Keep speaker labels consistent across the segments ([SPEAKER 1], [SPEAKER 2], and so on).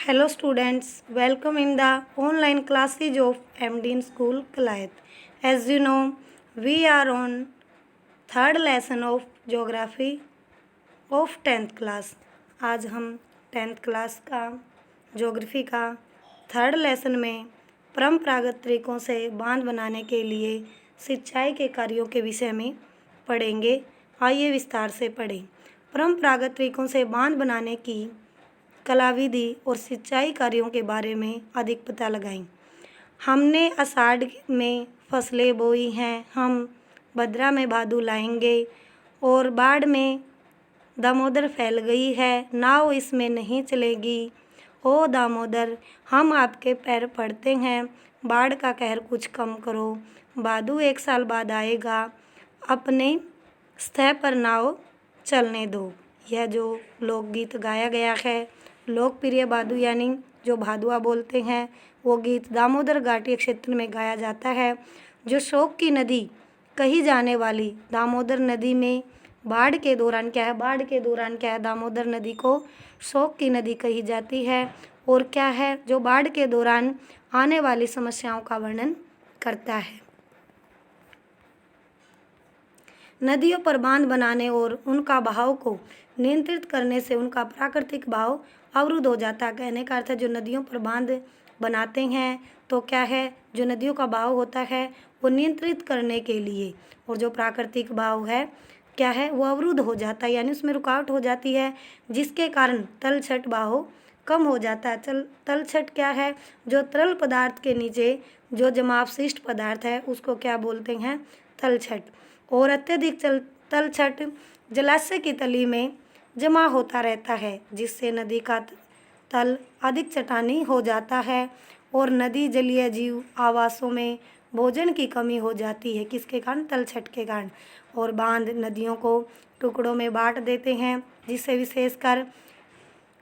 [SPEAKER 1] Hello students, welcome in the online classes of MD School Kalayat. As you know, we are on third lesson of geography of 10th class. आज हम 10th class का geography का third lesson में परंपरागत तरीकों से बांध बनाने के लिए सिंचाई के कार्यों के विषय में पढ़ेंगे। आइए विस्तार से पढ़ें। परंपरागत तरीकों से बांध बनाने की कला विधि और सिंचाई कार्यों के बारे में अधिक पता लगाएं। हमने आषाढ़ में फसलें बोई हैं, हम भद्रा में भादू लाएंगे और बाढ़ में दामोदर फैल गई है, नाव इसमें नहीं चलेगी। ओ दामोदर, हम आपके पैर पड़ते हैं, बाढ़ का कहर कुछ कम करो। भादू 1 साल बाद आएगा, अपने सतह पर नाव चलने दो। यह जो लोकगीत गाया गया है, लोकप्रिय भादू यानी जो भादुआ बोलते हैं, वो गीत दामोदर घाटी क्षेत्र में गाया जाता है। जो शोक की नदी कही जाने वाली दामोदर नदी में बाढ़ के दौरान क्या है, दामोदर नदी को शोक की नदी कही जाती है। और क्या है, जो बाढ़ के दौरान आने वाली समस्याओं का वर्णन करता है। नदियों पर बांध बनाने और उनका बहाव को नियंत्रित करने से उनका प्राकृतिक बहाव अवरुद्ध हो जाता है। कहने का अर्थ है, जो नदियों पर बांध बनाते हैं तो क्या है, जो नदियों का बहाव होता है वो नियंत्रित करने के लिए, और जो प्राकृतिक बहाव है क्या है, वो अवरुद्ध हो जाता है, यानी उसमें रुकावट हो जाती है, जिसके कारण तलछट बहाव कम हो जाता है। तलछट क्या है, जो तरल पदार्थ के नीचे जो जमावशिष्ट पदार्थ है उसको क्या बोलते हैं, तलछट। और अत्यधिक तलछट जलाशय की तली में जमा होता रहता है, जिससे नदी का तल अधिक चट्टानी हो जाता है और नदी जलीय जीव आवासों में भोजन की कमी हो जाती है। किसके कारण, तलछट के कारण। और बांध नदियों को टुकड़ों में बांट देते हैं, जिससे विशेषकर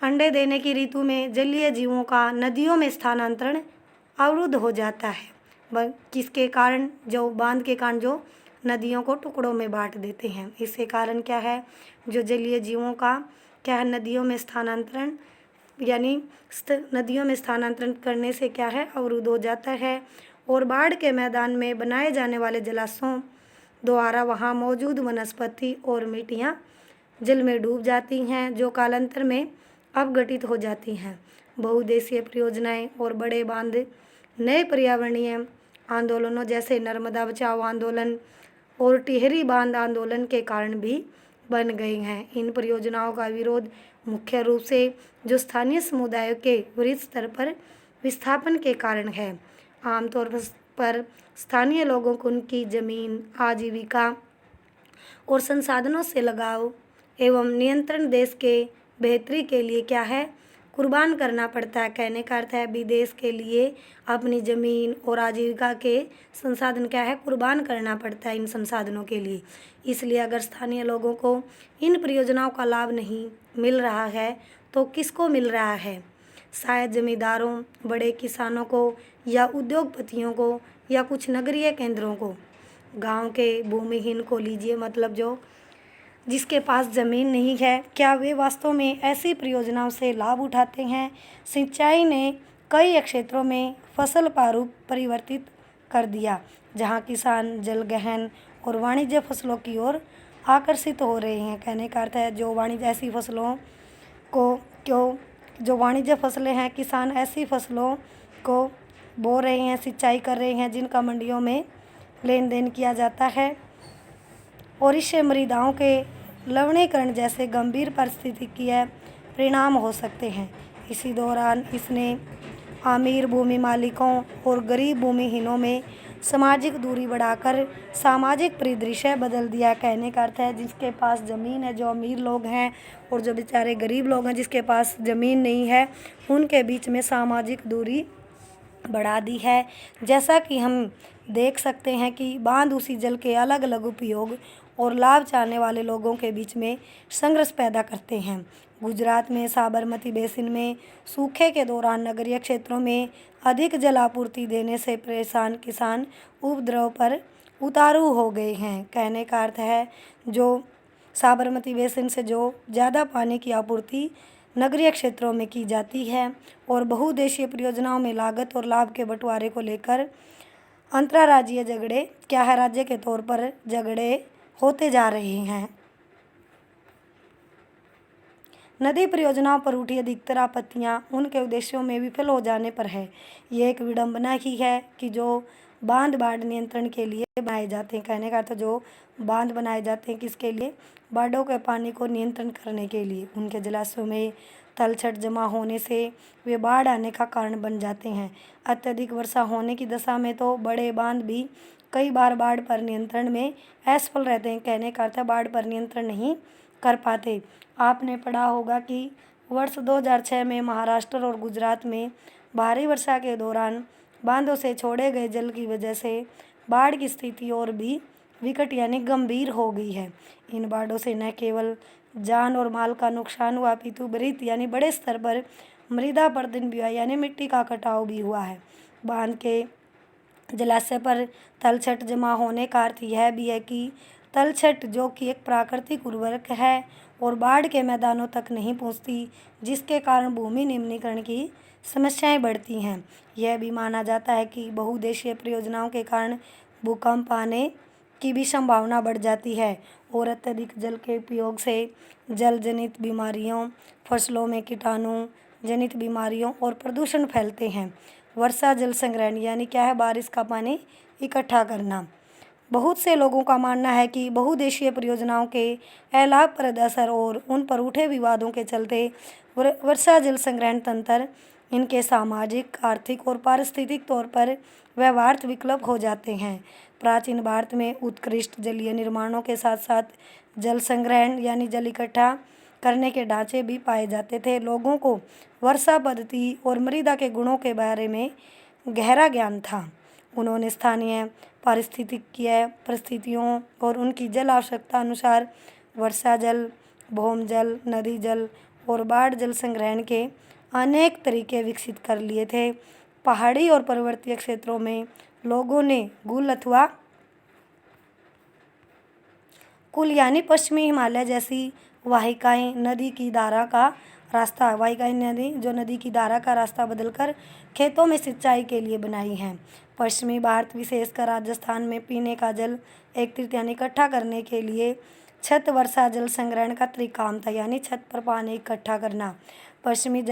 [SPEAKER 1] अंडे देने की ऋतु में जलीय जीवों का नदियों में स्थानांतरण अवरुद्ध हो जाता है। किसके कारण, जो बांध के कारण जो नदियों को टुकड़ों में बांट देते हैं, इसके कारण क्या है, जो जलीय जीवों का क्या है, नदियों में स्थानांतरण यानी नदियों में स्थानांतरण करने से क्या है, अवरुद्ध हो जाता है। और बाढ़ के मैदान में बनाए जाने वाले जलाशयों द्वारा वहाँ मौजूद वनस्पति और मिट्टियाँ जल में डूब जाती हैं, जो कालांतर में अपघटित हो जाती हैं। बहुउद्देशीय परियोजनाएं और बड़े बांध नए पर्यावरणीय आंदोलनों जैसे नर्मदा बचाओ आंदोलन और टिहरी बांध आंदोलन के कारण भी बन गई हैं। इन परियोजनाओं का विरोध मुख्य रूप से जो स्थानीय समुदायों के वृहद स्तर पर विस्थापन के कारण है। आमतौर पर स्थानीय लोगों को उनकी जमीन, आजीविका और संसाधनों से लगाव एवं नियंत्रण देश के बेहतरी के लिए क्या है, कुर्बान करना पड़ता है। कहने का अर्थ है, विदेश के लिए अपनी ज़मीन और आजीविका के संसाधन क्या है, कुर्बान करना पड़ता है इन संसाधनों के लिए। इसलिए अगर स्थानीय लोगों को इन परियोजनाओं का लाभ नहीं मिल रहा है तो किसको मिल रहा है, शायद जमींदारों, बड़े किसानों को या उद्योगपतियों को या कुछ नगरीय केंद्रों को। गाँव के भूमिहीन को लीजिए, मतलब जो जिसके पास ज़मीन नहीं है, क्या वे वास्तव में ऐसी परियोजनाओं से लाभ उठाते हैं। सिंचाई ने कई क्षेत्रों में फसल प्रारूप परिवर्तित कर दिया, जहां किसान जलगहन और वाणिज्य फसलों की ओर आकर्षित हो रहे हैं। कहने का अर्थ है, जो वाणिज्य ऐसी फसलों को जो वाणिज्य फसलें हैं, किसान ऐसी फसलों को बो रहे हैं, सिंचाई कर रहे हैं, जिनका मंडियों में लेन देन किया जाता है, और इससे मृदाओं के लवणीकरण जैसे गंभीर पारिस्थितिकीय परिणाम हो सकते हैं। इसी दौरान इसने अमीर भूमि मालिकों और गरीब भूमिहीनों में सामाजिक दूरी बढ़ाकर सामाजिक परिदृश्य बदल दिया। कहने का अर्थ है, जिसके पास ज़मीन है, जो अमीर लोग हैं, और जो बेचारे गरीब लोग हैं जिसके पास ज़मीन नहीं है, उनके बीच में सामाजिक दूरी बढ़ा दी है। जैसा कि हम देख सकते हैं कि बांध उसी जल के अलग अलग उपयोग और लाभ चाहने वाले लोगों के बीच में संघर्ष पैदा करते हैं। गुजरात में साबरमती बेसिन में सूखे के दौरान नगरीय क्षेत्रों में अधिक जल आपूर्ति देने से परेशान किसान उपद्रव पर उतारू हो गए हैं। कहने का अर्थ है, जो साबरमती बेसिन से जो ज़्यादा पानी की आपूर्ति नगरीय क्षेत्रों में की जाती है और बहुउद्देशीय परियोजनाओं में लागत और लाभ के बंटवारे को लेकर अंतर्राज्यीय झगड़े क्या है, राज्य के तौर पर झगड़े होते जा रहे हैं। नदी परियोजनाओं पर उठी अधिकतर आपत्तियां उनके उद्देश्यों में विफल हो जाने पर है। ये एक विडंबना ही है कि जो बांध बाढ़ नियंत्रण के लिए बनाए जाते हैं, कहने का अर्थ जो बांध बनाए जाते हैं किसके लिए, बाढ़ों के पानी को नियंत्रण करने के लिए। उनके जलाशयों में तलछट जमा होने से वे बाढ़ आने का कारण बन जाते हैं। अत्यधिक वर्षा होने की दशा में तो बड़े बांध भी कई बार बाढ़ पर नियंत्रण में असफल रहते हैं, कहने का अर्थ बाढ़ पर नियंत्रण नहीं कर पाते। आपने पढ़ा होगा कि वर्ष 2006 में महाराष्ट्र और गुजरात में भारी वर्षा के दौरान बांधों से छोड़े गए जल की वजह से बाढ़ की स्थिति और भी विकट यानी गंभीर हो गई है। इन बाढ़ों से न केवल जान और माल का नुकसान हुआ अपितु विपरीत यानी बड़े स्तर पर मृदा अपरदन भी हुआ यानी मिट्टी का कटाव भी हुआ है। बांध के जलाशय पर तलछट जमा होने का अर्थ यह भी है कि तलछट जो कि एक प्राकृतिक उर्वरक है और बाढ़ के मैदानों तक नहीं पहुंचती, जिसके कारण भूमि निम्नीकरण की समस्याएं बढ़ती हैं। यह भी माना जाता है कि बहुउद्देशीय परियोजनाओं के कारण भूकंप आने की भी संभावना बढ़ जाती है और अत्यधिक जल के उपयोग से जल जनित बीमारियों, फसलों में कीटाणु जनित बीमारियों और प्रदूषण फैलते हैं। वर्षा जल संग्रहण यानी क्या है, बारिश का पानी इकट्ठा करना। बहुत से लोगों का मानना है कि बहुउद्देशीय परियोजनाओं के अलाभप्रद असर और उन पर उठे विवादों के चलते वर्षा जल संग्रहण तंत्र इनके सामाजिक, आर्थिक और पारिस्थितिक तौर पर व्यवहार्य विकल्प हो जाते हैं। प्राचीन भारत में उत्कृष्ट जलीय निर्माणों के साथ साथ जल संग्रहण यानी जल इकट्ठा करने के ढांचे भी पाए जाते थे। लोगों को वर्षा पद्धति और मृदा के गुणों के बारे में गहरा ज्ञान था। उन्होंने स्थानीय पारिस्थितिकीय परिस्थितियों और उनकी जल आवश्यकता अनुसार वर्षा जल, भौम जल, नदी जल और बाढ़ जल संग्रहण के अनेक तरीके विकसित कर लिए थे। पहाड़ी और पर्वतीय क्षेत्रों में लोगों ने गुल अथवा कुल यानी पश्चिमी हिमालय जैसी वाहिकाएं नदी की धारा का रास्ता वाहिकाएं नदी जो नदी की धारा का रास्ता बदलकर खेतों में सिंचाई के लिए बनाई हैं। पश्चिमी भारत विशेषकर राजस्थान में पीने का जल एकत्रित यानी इकट्ठा करने के लिए छत वर्षा जल संग्रहण का त्रिकाम था यानी छत पर पानी इकट्ठा करना। पश्चिमी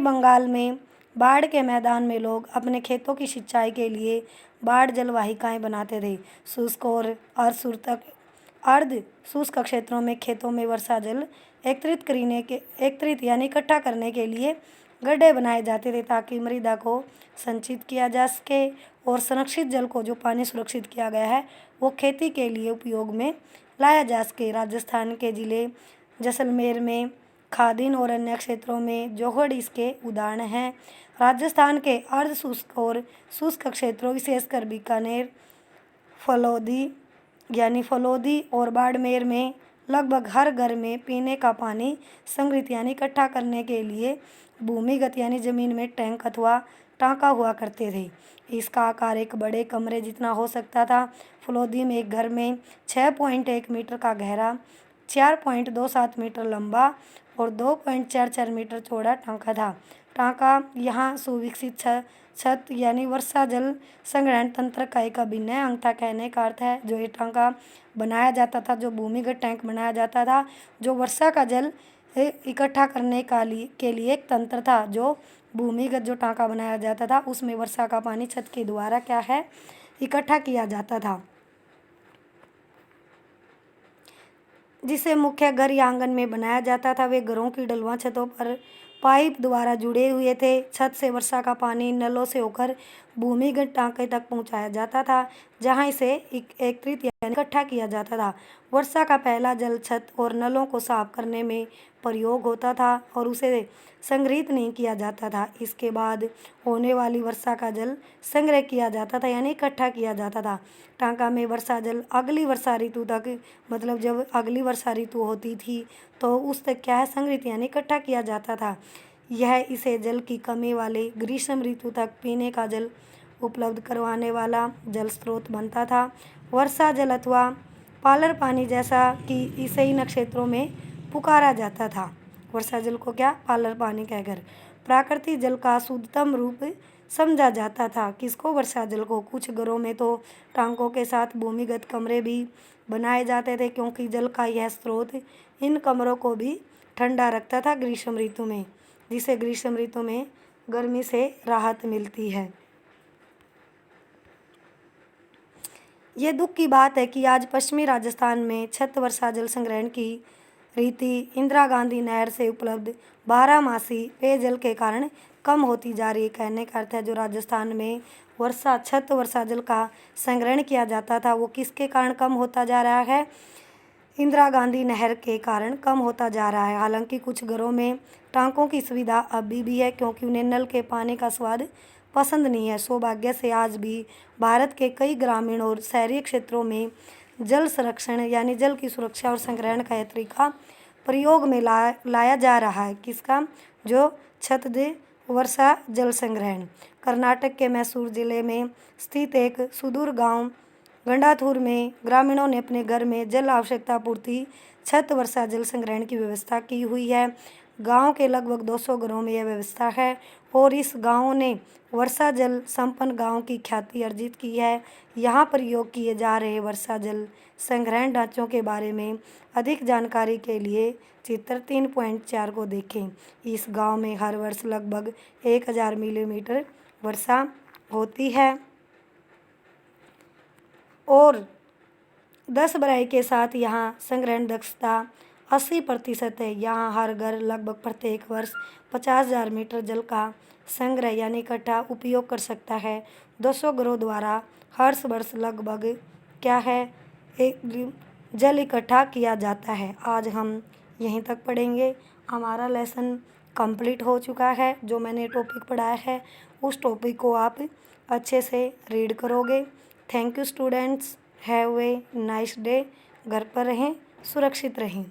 [SPEAKER 1] बंगाल में बाढ़ के मैदान में लोग अपने खेतों की सिंचाई के लिए बाढ़ जल वाहिकाएं बनाते थे। शुष्क और अर्ध शुष्क क्षेत्रों में खेतों में वर्षा जल एकत्रित यानी इकट्ठा करने के लिए गड्ढे बनाए जाते थे ताकि मृदा को संचित किया जा सके और संरक्षित जल को जो पानी सुरक्षित किया गया है वो खेती के लिए उपयोग में लाया जा सके। राजस्थान के जिले जैसलमेर में खादीन और अन्य क्षेत्रों में जोहड़ इसके उदाहरण हैं। राजस्थान के अर्ध शुष्क और शुष्क क्षेत्रों विशेषकर बीकानेर, फलोदी और बाड़मेर में लगभग हर घर में पीने का पानी संग्रहित यानी इकट्ठा करने के लिए भूमिगत यानी जमीन में टैंक अथवा टांका हुआ करते थे। इसका आकार एक बड़े कमरे जितना हो सकता था। फलोदी में एक घर में 6.1 मीटर का गहरा, 4.27 मीटर लंबा और 2.44 मीटर चौड़ा टांका था। टांका यहाँ सुविकसित छत यानी वर्षा जल संग्रहण तंत्र का एक अभिन्न अंग था। कहने का अर्थ है जो ये टांका बनाया जाता था, जो भूमिगत टैंक बनाया जाता था, जो वर्षा का जल इकट्ठा करने के लिए एक तंत्र था। जो भूमिगत जो टांका बनाया जाता था उसमें वर्षा का पानी छत के द्वारा क्या है इकट्ठा किया जाता था, जिसे मुख्य घर या आंगन में बनाया जाता था। वे घरों की ढलुआ छतों पर पाइप द्वारा जुड़े हुए थे। छत से वर्षा का पानी नलों से होकर भूमिगत टांके तक पहुंचाया जाता था, जहां इसे एकत्रित यानी इकट्ठा किया जाता था। वर्षा का पहला जल छत और नलों को साफ करने में प्रयोग होता था और उसे संग्रहित नहीं किया जाता था। इसके बाद होने वाली वर्षा का जल संग्रह किया जाता था यानी इकट्ठा किया जाता था। टांका में वर्षा जल अगली वर्षा ऋतु तक, मतलब जब अगली वर्षा ऋतु होती थी तो उस तक क्या है संग्रहित यानी इकट्ठा किया जाता था। यह इसे जल की कमी वाले ग्रीष्म ऋतु तक पीने का जल उपलब्ध करवाने वाला जल स्रोत बनता था। वर्षा जल अथवा पालर पानी जैसा कि इसे इन क्षेत्रों में पुकारा जाता था। वर्षा जल को क्या, पार्लर पानी कहकर। प्राकृतिक जल का शुद्धतम रूप समझा जाता था। किसको, वर्षा जल को। कुछ घरों में तो टांकों के साथ भूमिगत कमरे भी बनाए जाते थे, क्योंकि जल का यह स्रोत इन कमरों को भी ठंडा रखता था ग्रीष्म ऋतु में, जिसे ग्रीष्म ऋतु में गर्मी से राहत मिलती है। ये दुख की बात है कि आज पश्चिमी राजस्थान में छत वर्षा जल संग्रहण की रीति इंदिरा गांधी नहर से उपलब्ध 12मासी पेयजल के कारण कम होती जा रही है। कहने का अर्थ है, जो राजस्थान में छत वर्षा जल का संग्रहण किया जाता था, वो किसके कारण कम होता जा रहा है, इंदिरा गांधी नहर के कारण कम होता जा रहा है। हालांकि कुछ घरों में टांकों की सुविधा अभी भी है, क्योंकि उन्हें नल के पानी का स्वाद पसंद नहीं है। सौभाग्य से आज भी भारत के कई ग्रामीण और शहरी क्षेत्रों में जल संरक्षण यानी जल की सुरक्षा और संग्रहण का यह तरीका प्रयोग में लाया जा रहा है। किसका, जो छत वर्षा जल संग्रहण। कर्नाटक के मैसूर जिले में स्थित एक सुदूर गांव गंडाथूर में ग्रामीणों ने अपने घर में जल आवश्यकता पूर्ति छत वर्षा जल संग्रहण की व्यवस्था की हुई है। गांव के लगभग 200 घरों में यह व्यवस्था है और इस गांव ने वर्षा जल संपन्न गांव की ख्याति अर्जित की है। यहाँ प्रयोग किए जा रहे वर्षा जल संग्रहण ढांचों के बारे में अधिक जानकारी के लिए चित्र 3.4 को देखें। इस गांव में हर वर्ष लगभग 1000 मिलीमीटर वर्षा होती है और 10 बराई के साथ यहाँ संग्रहण दक्षता 80% है। यहाँ हर घर लगभग प्रत्येक वर्ष 50,000 मीटर जल का संग्रह यानी इकट्ठा उपयोग कर सकता है। 200 घरों द्वारा हर वर्ष लगभग क्या है, एक जल इकट्ठा किया जाता है। आज हम यहीं तक पढ़ेंगे। हमारा लेसन कंप्लीट हो चुका है। जो मैंने टॉपिक पढ़ाया है उस टॉपिक को आप अच्छे से रीड करोगे। Thank you students, have a nice day. घर पर रहें, सुरक्षित रहें।